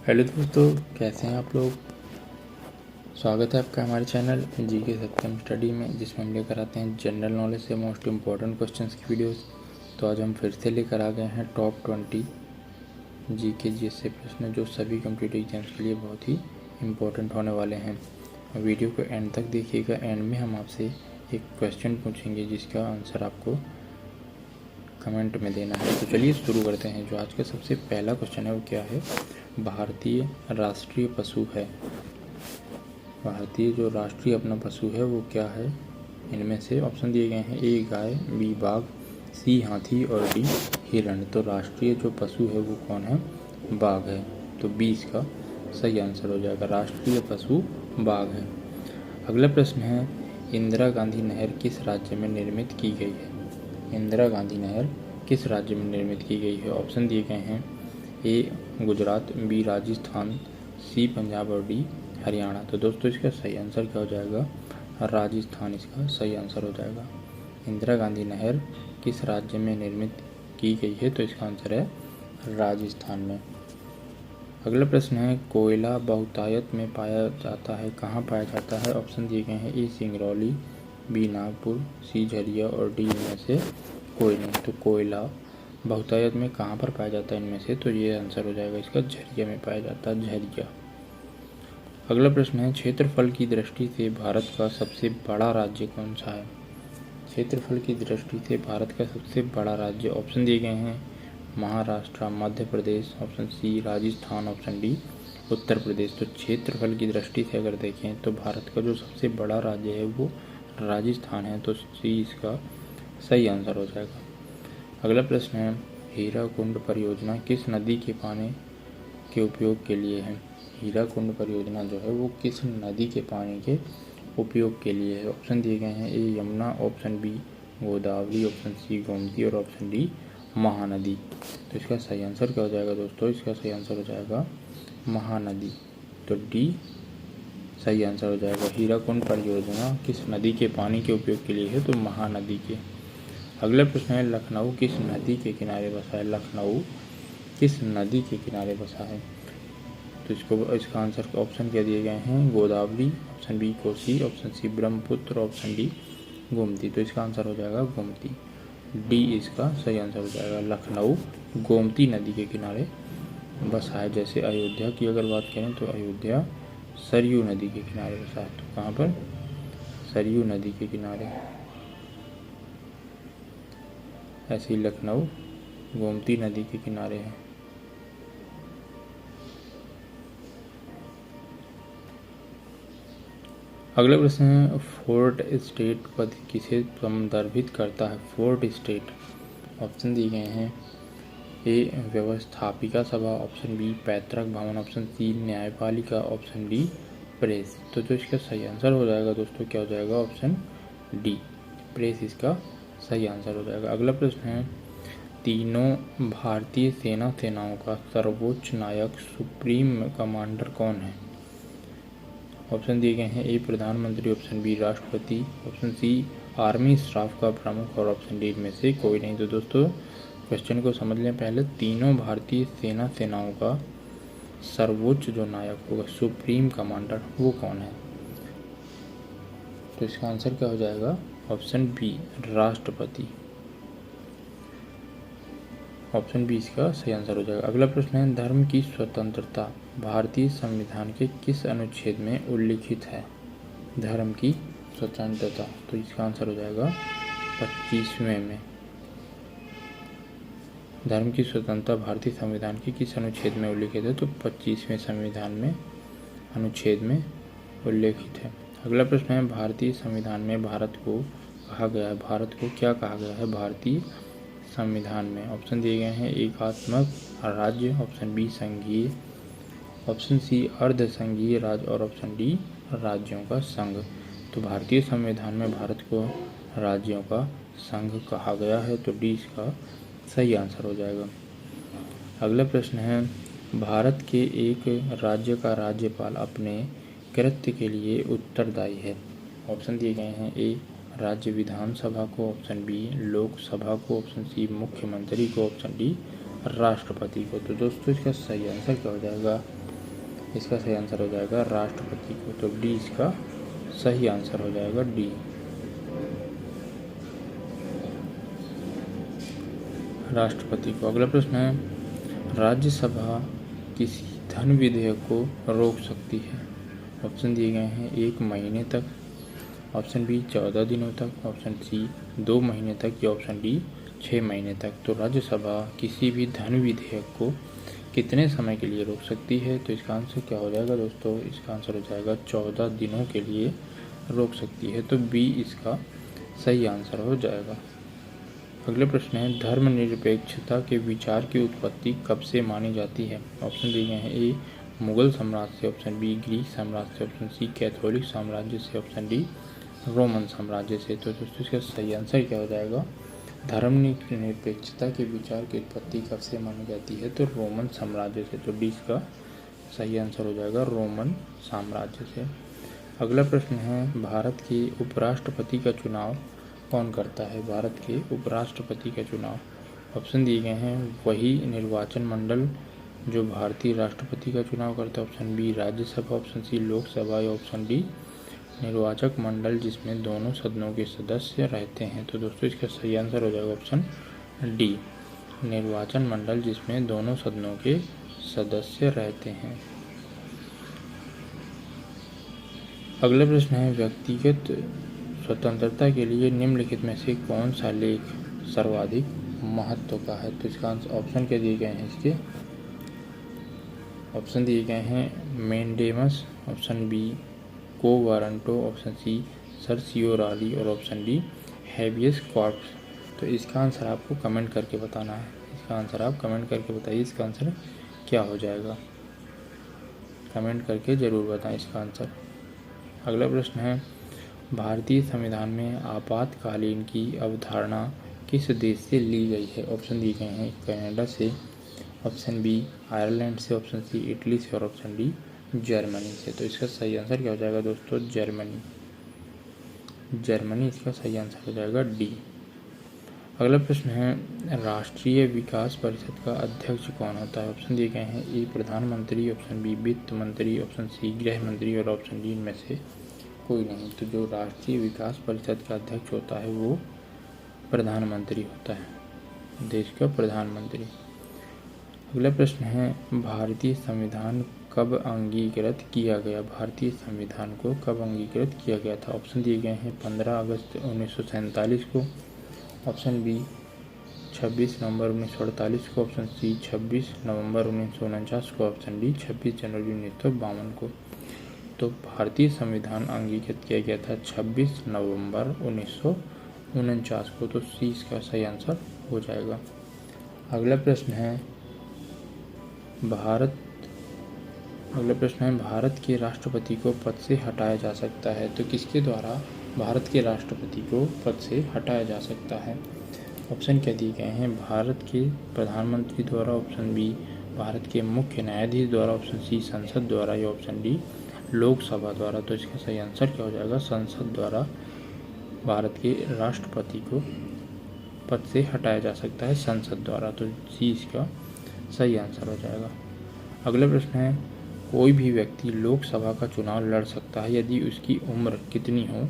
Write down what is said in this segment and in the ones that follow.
Hello दोस्तों, कैसे हैं आप लोग। स्वागत है आपका हमारे चैनल जीके सत्यम स्टडी में, जिसमें हम लेकर आते हैं जनरल नॉलेज से मोस्ट इम्पॉर्टेंट क्वेश्चंस की वीडियोस। तो आज हम फिर से लेकर आ गए हैं टॉप 20 जीके जीएसए प्रश्न, जो सभी कम्पिटिटिव एग्जाम्स के लिए बहुत ही इम्पोर्टेंट होने वाले हैं। वीडियो को एंड तक देखिएगा। एंड में हम आपसे एक क्वेश्चन पूछेंगे जिसका आंसर आपको कमेंट में देना है। तो चलिए शुरू करते हैं। जो आज का सबसे पहला क्वेश्चन है वो क्या है। भारतीय राष्ट्रीय पशु है। भारतीय जो राष्ट्रीय अपना पशु है वो क्या है। इनमें से ऑप्शन दिए गए हैं, ए गाय, बी बाघ, सी हाथी और डी हिरण। तो राष्ट्रीय जो पशु है वो कौन है, बाघ है। तो बी इसका सही आंसर हो जाएगा। राष्ट्रीय पशु बाघ है। अगला प्रश्न है, इंदिरा गांधी नहर किस राज्य में निर्मित की गई है। इंदिरा गांधी नहर किस राज्य में निर्मित की गई है। ऑप्शन दिए गए हैं, ए गुजरात, बी राजस्थान, सी पंजाब और डी हरियाणा। तो दोस्तों इसका सही आंसर क्या हो जाएगा, राजस्थान इसका सही आंसर हो जाएगा। इंदिरा गांधी नहर किस राज्य में निर्मित की गई है, तो इसका आंसर है राजस्थान में। अगला प्रश्न है, कोयला बहुतायत में पाया जाता है, कहाँ पाया जाता है। ऑप्शन दिए गए हैं, ए सिंगरौली, बी नागपुर, सी झरिया और डी इनमें से कोई नहीं। तो कोयला बहुतायत में कहाँ पर पाया जाता है इनमें से, तो ये आंसर हो जाएगा इसका झरिया में पाया जाता है, झरिया। अगला प्रश्न है, क्षेत्रफल की दृष्टि से भारत का सबसे बड़ा राज्य कौन सा है। क्षेत्रफल की दृष्टि से भारत का सबसे बड़ा राज्य, ऑप्शन दिए गए हैं, Maharashtra, Madhya Pradesh, option C Rajasthan, option D Uttar Pradesh. तो क्षेत्रफल की दृष्टि से अगर देखें तो भारत का जो सबसे बड़ा राज्य है वो राजस्थान है। तो सी इसका सही आंसर हो जाएगा। अगला प्रश्न है, हीराकुंड परियोजना किस नदी के पानी के उपयोग के लिए है। हीराकुंड परियोजना जो है वो किस नदी के पानी के उपयोग के लिए है। ऑप्शन दिए गए हैं, A Yamuna, option B Godavari, option C Gomti और ऑप्शन डी महानदी। तो इसका सही आंसर क्या हो जाएगा दोस्तों, इसका सही आंसर हो जाएगा महानदी। तो डी सही आंसर हो जाएगा। हीराकुंड परियोजना किस नदी के पानी के उपयोग के लिए है, तो महानदी के। अगला प्रश्न है, लखनऊ किस नदी के किनारे बसा है। लखनऊ किस नदी के किनारे बसा है। तो इसका आंसर ऑप्शन क्या दिए गए हैं, Godavari, option B Kosi, option C Brahmaputra, option D Gomti. तो इसका आंसर हो जाएगा गोमती, डी इसका सही आंसर हो जाएगा। लखनऊ गोमती नदी के किनारे बसा है। जैसे अयोध्या की अगर बात करें तो अयोध्या सरयू नदी के किनारे बसा है। तो कहाँ पर, सरयू नदी के किनारे। ऐसे ही लखनऊ गोमती नदी के किनारे है। अगला प्रश्न है, फोर्ट स्टेट पद किसे संदर्भित करता है। फोर्ट स्टेट, ऑप्शन दिए गए हैं, ए व्यवस्थापिका सभा, ऑप्शन बी पैतृक भवन, ऑप्शन सी न्यायपालिका, ऑप्शन डी प्रेस। तो जो इसका सही आंसर हो जाएगा दोस्तों क्या हो जाएगा, ऑप्शन डी प्रेस इसका सही आंसर हो जाएगा। अगला प्रश्न है, तीनों भारतीय सेनाओं का सर्वोच्च नायक सुप्रीम कमांडर कौन है। ऑप्शन दिए गए हैं, ए प्रधानमंत्री, ऑप्शन बी राष्ट्रपति, ऑप्शन सी आर्मी स्टाफ का प्रमुख और ऑप्शन डी में से कोई नहीं। तो दोस्तों क्वेश्चन को समझ लें पहले। तीनों भारतीय सेनाओं का सर्वोच्च जो नायक होगा, सुप्रीम कमांडर, वो कौन है। तो इसका आंसर क्या हो जाएगा, ऑप्शन बी राष्ट्रपति, ऑप्शन बी इसका सही आंसर हो जाएगा। अगला प्रश्न है, धर्म की स्वतंत्रता भारतीय संविधान के किस अनुच्छेद में उल्लिखित है। धर्म की स्वतंत्रता, तो इसका आंसर हो जाएगा 25वें में। धर्म की स्वतंत्रता भारतीय संविधान के किस अनुच्छेद में उल्लिखित है, तो 25वें संविधान में अनुच्छेद में उल्लेखित है। अगला प्रश्न है, भारतीय संविधान में भारत को कहा गया है, भारत को क्या कहा गया है भारतीय संविधान में। ऑप्शन दिए गए हैं, एकात्मक राज्य, ऑप्शन बी संघीय, ऑप्शन सी अर्ध संघीय राज्य और ऑप्शन डी राज्यों का संघ। तो भारतीय संविधान में भारत को राज्यों का संघ कहा गया है। तो डी इसका सही आंसर हो जाएगा। अगला प्रश्न है, भारत के एक राज्य का राज्यपाल अपने कृत्य के लिए उत्तरदायी है। ऑप्शन दिए गए हैं, ए राज्य विधानसभा को, ऑप्शन बी लोकसभा को, ऑप्शन सी मुख्यमंत्री को, ऑप्शन डी राष्ट्रपति को। तो दोस्तों इसका सही आंसर क्या हो जाएगा, इसका सही आंसर हो जाएगा राष्ट्रपति को। तो डी इसका सही आंसर हो जाएगा, डी। राष्ट्रपति को। अगला प्रश्न है, राज्यसभा किसी धन विधेयक को रोक सकती है? ऑप्शन दिए गए हैं 1 महीने तक, ऑप्शन बी 14 दिनों तक, ऑप्शन सी 2 महीने तक या ऑप्शन डी 6 महीने तक। तो राज्यसभा किसी भी धन विधेयक को कितने समय के लिए रोक सकती है? तो इसका आंसर क्या हो जाएगा दोस्तों? इसका आंसर हो जाएगा 14 दिनों के लिए रोक सकती है। तो बी इसका सही आंसर हो जाएगा। अगले प्रश्न है, धर्मनिरपेक्षता के विचार की उत्पत्ति कब से मानी जाती है? ऑप्शन दिए गए हैं ए मुगल साम्राज्य से, ऑप्शन बी ग्रीक साम्राज्य से, ऑप्शन सी कैथोलिक साम्राज्य से, ऑप्शन डी रोमन साम्राज्य से। तो दोस्तों इसका सही आंसर क्या हो जाएगा? धर्मनिरपेक्षता के विचार की उत्पत्ति कब से मानी जाती है? तो रोमन साम्राज्य से। तो डी इसका सही आंसर हो जाएगा रोमन साम्राज्य से। अगला प्रश्न है, भारत के उपराष्ट्रपति का चुनाव कौन करता है? भारत के उपराष्ट्रपति का चुनाव, ऑप्शन दिए गए हैं वही निर्वाचन मंडल जो भारतीय राष्ट्रपति का चुनाव करता है, option B Rajya Sabha, option C Lok Sabha या ऑप्शन डी निर्वाचक मंडल जिसमें दोनों सदनों के सदस्य रहते हैं। तो दोस्तों इसका सही आंसर हो जाएगा ऑप्शन डी निर्वाचन मंडल जिसमें दोनों सदनों के सदस्य रहते हैं। अगला प्रश्न है, व्यक्तिगत स्वतंत्रता के लिए निम्नलिखित में से कौन सा लेख सर्वाधिक महत्व का है? तो इसका आंसर ऑप्शन क्या दिए गए हैं इसके? ऑप्शन दिए गए हैं mandamus, option B quo warranto, option C certiorari और ऑप्शन डी हैबियस कॉर्पस। तो इसका आंसर आपको कमेंट करके बताना है। इसका आंसर आप कमेंट करके बताइए, इसका आंसर क्या हो जाएगा? कमेंट करके ज़रूर बताएं इसका आंसर। अगला प्रश्न है, भारतीय संविधान में आपातकालीन की अवधारणा किस देश से ली गई है? ऑप्शन दिए गए हैं कनाडा से, ऑप्शन बी आयरलैंड से, ऑप्शन सी इटली से और ऑप्शन डी जर्मनी से। तो इसका सही आंसर क्या हो जाएगा दोस्तों? जर्मनी। जर्मनी इसका सही आंसर हो जाएगा, डी। अगला प्रश्न है, राष्ट्रीय विकास परिषद का अध्यक्ष कौन होता है? ऑप्शन दिए गए हैं ए प्रधानमंत्री, ऑप्शन बी वित्त मंत्री, ऑप्शन सी गृह मंत्री और ऑप्शन डी इनमें से कोई नहीं। तो जो राष्ट्रीय विकास परिषद का अध्यक्ष होता है वो प्रधानमंत्री होता है, देश का प्रधानमंत्री। अगला प्रश्न है, भारतीय संविधान कब अंगीकृत किया गया? भारतीय संविधान को कब अंगीकृत किया गया था? ऑप्शन दिए गए हैं 15 अगस्त 1947 को, ऑप्शन बी 26 नवंबर 1948 को, ऑप्शन सी 26 नवंबर 1949 को, ऑप्शन डी 26 जनवरी 1952 को। तो भारतीय संविधान अंगीकृत किया गया था 26 नवंबर 1949 को। तो सी इसका सही आंसर हो जाएगा। अगला प्रश्न है, भारत के राष्ट्रपति को पद से हटाया जा सकता है? तो किसके द्वारा भारत के राष्ट्रपति को पद से हटाया जा सकता है? ऑप्शन क्या दिए गए हैं? भारत के प्रधानमंत्री द्वारा, ऑप्शन बी भारत के मुख्य न्यायाधीश द्वारा, ऑप्शन सी संसद द्वारा या ऑप्शन डी लोकसभा द्वारा। तो इसका सही आंसर क्या हो जाएगा? संसद द्वारा भारत के राष्ट्रपति को पद से हटाया जा सकता है, संसद द्वारा। तो सी इसका सही आंसर हो जाएगा। अगला प्रश्न है, कोई भी व्यक्ति लोकसभा का चुनाव लड़ सकता है यदि उसकी उम्र कितनी हो?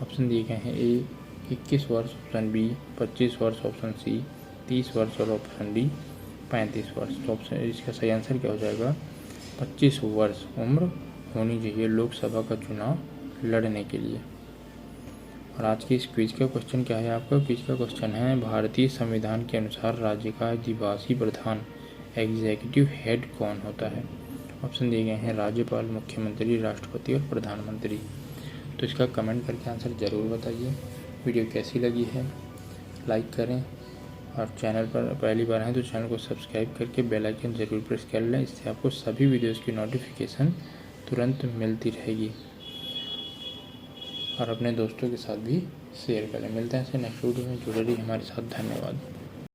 ऑप्शन दिए गए हैं ए 21 वर्ष, ऑप्शन बी 25 वर्ष, ऑप्शन सी 30 वर्ष और ऑप्शन डी 35 वर्ष। तो ऑप्शन इसका सही आंसर क्या हो जाएगा? 25 वर्ष उम्र होनी चाहिए लोकसभा का चुनाव लड़ने के लिए। और आज की इस क्विज का क्वेश्चन क्या है आपका? क्विज का क्वेश्चन है, भारतीय संविधान के अनुसार राज्य का आदिवासी प्रधान एग्जीक्यूटिव हेड कौन होता है? ऑप्शन दिए गए हैं राज्यपाल, मुख्यमंत्री, राष्ट्रपति और प्रधानमंत्री। तो इसका कमेंट करके आंसर ज़रूर बताइए। वीडियो कैसी लगी है लाइक करें और चैनल पर पहली बार हैं तो चैनल को सब्सक्राइब करके बेल आइकन ज़रूर प्रेस कर लें। इससे आपको सभी वीडियोज़ की नोटिफिकेशन तुरंत मिलती रहेगी और अपने दोस्तों के साथ भी शेयर करें। मिलते हैं ऐसे नेक्स्ट वीडियो में, जुड़े रहिए हमारे साथ। धन्यवाद।